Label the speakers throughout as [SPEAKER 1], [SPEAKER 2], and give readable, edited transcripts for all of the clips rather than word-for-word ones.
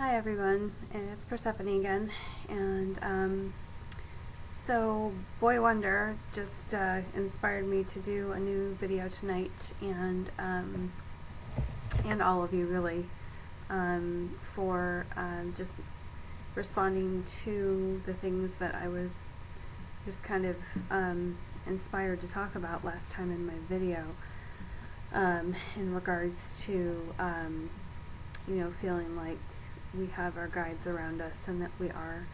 [SPEAKER 1] Hi everyone, it's Persephone again, and so Boy Wonder just inspired me to do a new video tonight, and all of you really, for just responding to the things that I was just kind of inspired to talk about last time in my video, in regards to feeling like we have our guides around us and that we are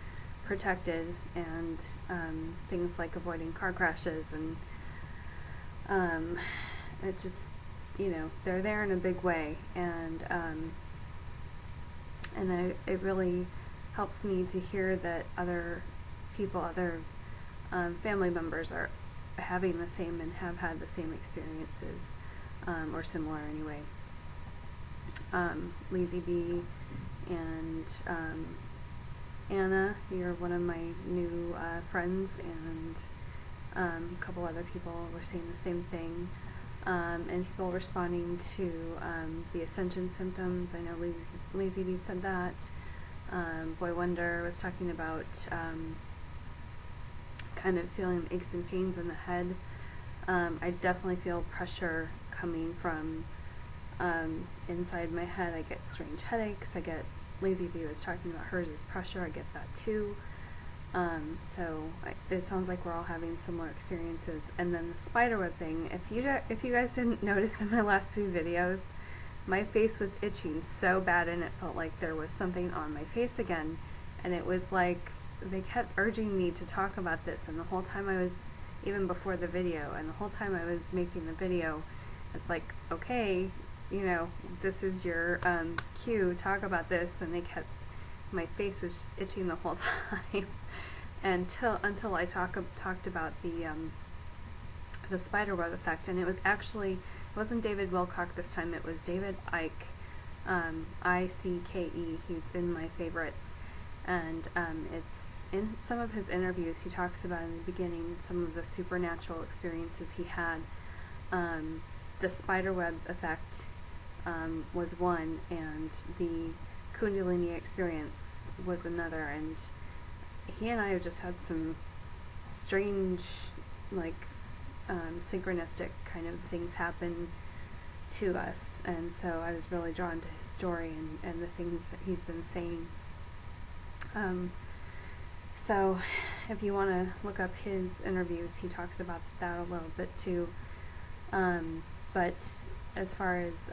[SPEAKER 1] protected, and things like avoiding car crashes, and it just, they're there in a big way, and it really helps me to hear that other people, other family members are having the same and have had the same experiences, or similar anyway. Lazy Bee and Anna, you're one of my new friends, and a couple other people were saying the same thing, and people responding to the ascension symptoms. I know Lazy Bee said that. Boy Wonder was talking about kind of feeling aches and pains in the head. I definitely feel pressure coming from inside my head. I get strange headaches. Lazy Bee was talking about hers is pressure. I get that too. It sounds like we're all having similar experiences. And then the spiderweb thing, if you guys didn't notice in my last few videos, my face was itching so bad, and it felt like there was something on my face again, and it was like they kept urging me to talk about this, and the whole time I was, even before the video, and the whole time I was making the video, it's like, okay, this is your cue, talk about this, and my face was just itching the whole time until I talked about the spiderweb effect. And it it wasn't David Wilcock this time, it was David Icke, I-C-K-E, he's in my favorites, and it's in some of his interviews he talks about in the beginning some of the supernatural experiences he had. The spiderweb effect was one, and the Kundalini experience was another, and he and I have just had some strange, synchronistic kind of things happen to us, and so I was really drawn to his story and the things that he's been saying. So if you want to look up his interviews, he talks about that a little bit too. But as far as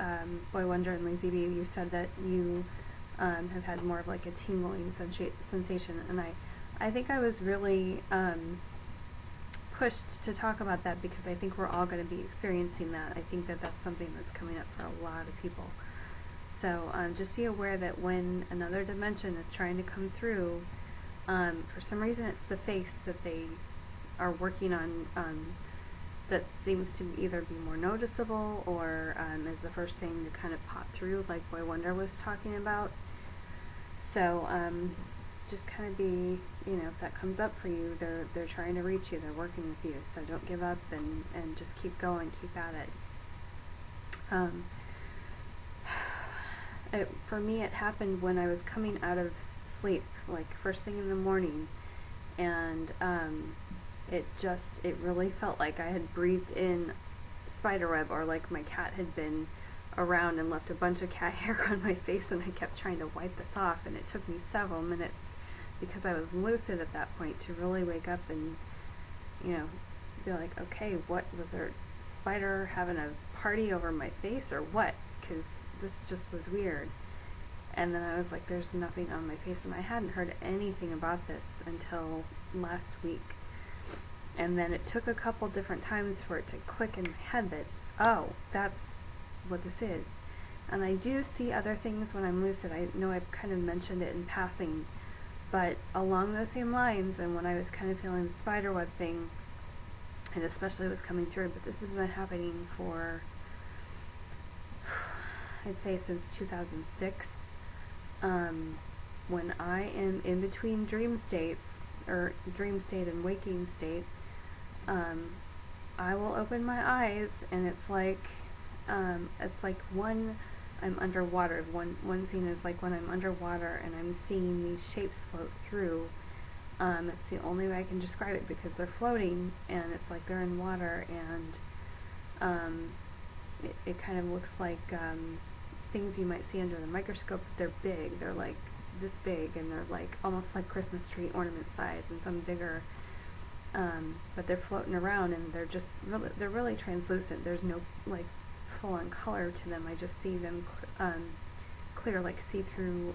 [SPEAKER 1] Boy Wonder and Lazy Bee, you said that you have had more of like a tingling sensation, and I think I was really pushed to talk about that because I think we're all going to be experiencing that. I think that that's something that's coming up for a lot of people. So just be aware that when another dimension is trying to come through, for some reason it's the face that they are working on, that seems to either be more noticeable or is the first thing to kind of pop through, like Boy Wonder was talking about. So just kind of be, if that comes up for you, they're trying to reach you, they're working with you, so don't give up, and just keep going, keep at it. For me, it happened when I was coming out of sleep, like first thing in the morning, and it really felt like I had breathed in spiderweb, or like my cat had been around and left a bunch of cat hair on my face, and I kept trying to wipe this off, and it took me several minutes, because I was lucid at that point, to really wake up and be like, okay, what was there, spider having a party over my face or what, because this just was weird. And then I was like, there's nothing on my face, and I hadn't heard anything about this until last week. And then it took a couple different times for it to click in my head that, oh, that's what this is. And I do see other things when I'm lucid. I know I've kind of mentioned it in passing, but along those same lines, and when I was kind of feeling the spiderweb thing, and especially was coming through, but this has been happening for, I'd say since 2006, when I am in between dream states, or dream state and waking state, I will open my eyes, and it's like one I'm underwater. One scene is like when I'm underwater and I'm seeing these shapes float through. It's the only way I can describe it, because they're floating and it's like they're in water, and it kind of looks like things you might see under the microscope, but they're big. They're like this big, and they're like almost like Christmas tree ornament size, and some bigger. But they're floating around, and they're really translucent. There's no like full-on color to them. I just see them clear, like see-through,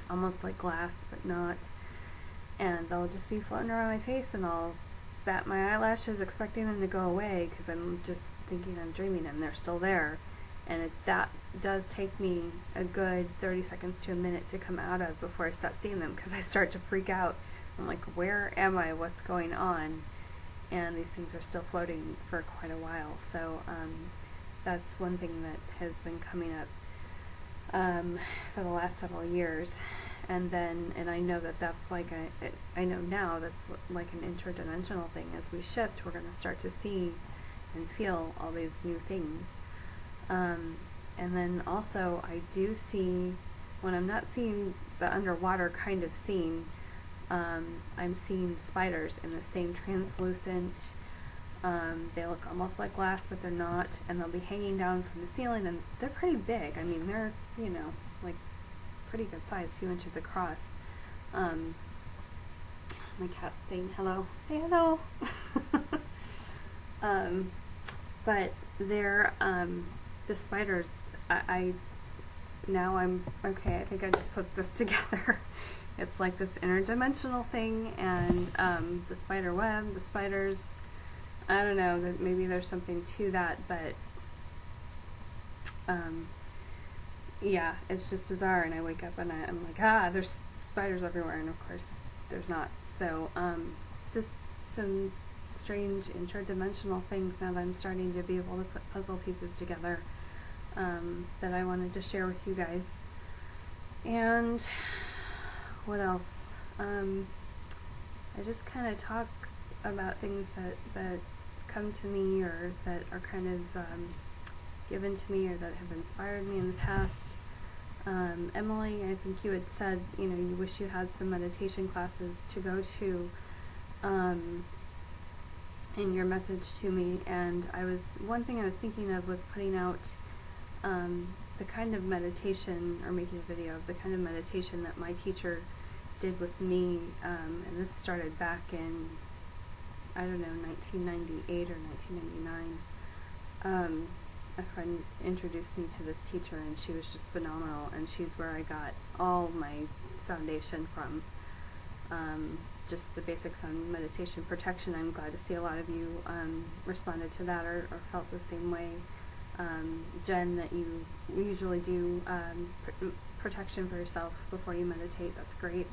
[SPEAKER 1] almost like glass, but not. And they'll just be floating around my face, and I'll bat my eyelashes expecting them to go away, because I'm just thinking I'm dreaming, and they're still there. And that does take me a good 30 seconds to a minute to come out of before I stop seeing them, because I start to freak out. I'm like, where am I? What's going on? And these things are still floating for quite a while. So that's one thing that has been coming up for the last several years. And I know that's like I know now that's like an interdimensional thing. As we shift, we're going to start to see and feel all these new things. And then also I do see, when I'm not seeing the underwater kind of scene, I'm seeing spiders in the same translucent, they look almost like glass, but they're not, and they'll be hanging down from the ceiling, and they're pretty big. I mean, they're, you know, like pretty good size, a few inches across. My cat's saying hello. Say hello. But they're, the spiders, now I'm, okay, I think I just put this together. It's like this interdimensional thing, and the spider web, the spiders, I don't know, that maybe there's something to that, but yeah, it's just bizarre, and I wake up and I'm like, there's spiders everywhere, and of course there's not. So just some strange interdimensional things now that I'm starting to be able to put puzzle pieces together, that I wanted to share with you guys. And what else? I just kind of talk about things that come to me, or that are kind of given to me, or that have inspired me in the past. Emily, I think you had said, you know, you wish you had some meditation classes to go to in your message to me, and one thing I was thinking of was putting out the kind of meditation, or making a video of the kind of meditation that my teacher did with me, and this started back in, I don't know, 1998 or 1999. A friend introduced me to this teacher, and she was just phenomenal, and she's where I got all my foundation from. Just the basics on meditation protection. I'm glad to see a lot of you responded to that, or felt the same way. Jen, that you usually do protection for yourself before you meditate. That's great.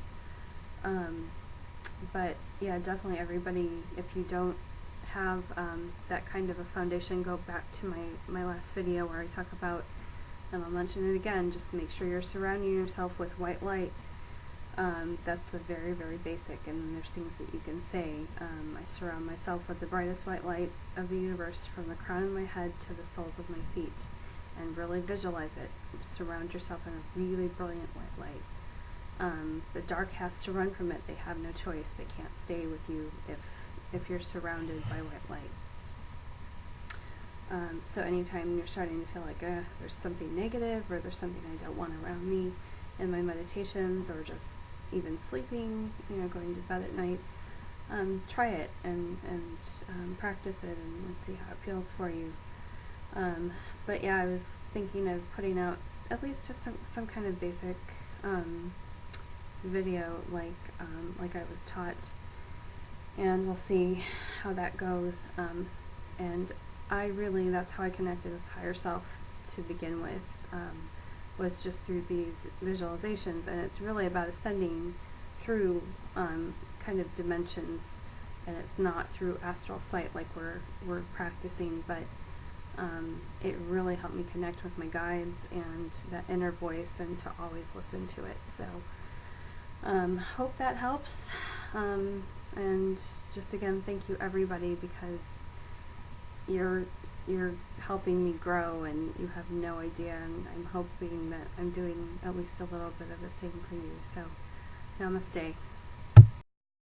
[SPEAKER 1] But yeah, definitely everybody, if you don't have that kind of a foundation, go back to my last video where I talk about, and I'll mention it again, just make sure you're surrounding yourself with white light. That's the very, very basic, and then there's things that you can say. I surround myself with the brightest white light of the universe from the crown of my head to the soles of my feet, and really visualize it. Surround yourself in a really brilliant white light. The dark has to run from it. They have no choice. They can't stay with you if you're surrounded by white light. So anytime you're starting to feel like there's something negative, or there's something I don't want around me in my meditations, or just even sleeping, you know, going to bed at night, try it and practice it, and see how it feels for you. But yeah, I was thinking of putting out at least just some kind of basic video, like I was taught, and we'll see how that goes. And that's how I connected with higher self to begin with, was just through these visualizations, and it's really about ascending through kind of dimensions, and it's not through astral sight like we're practicing, but it really helped me connect with my guides and that inner voice, and to always listen to it. So hope that helps, and just again, thank you everybody, because you're you're helping me grow, and you have no idea, and I'm hoping that I'm doing at least a little bit of the same for you. So, namaste.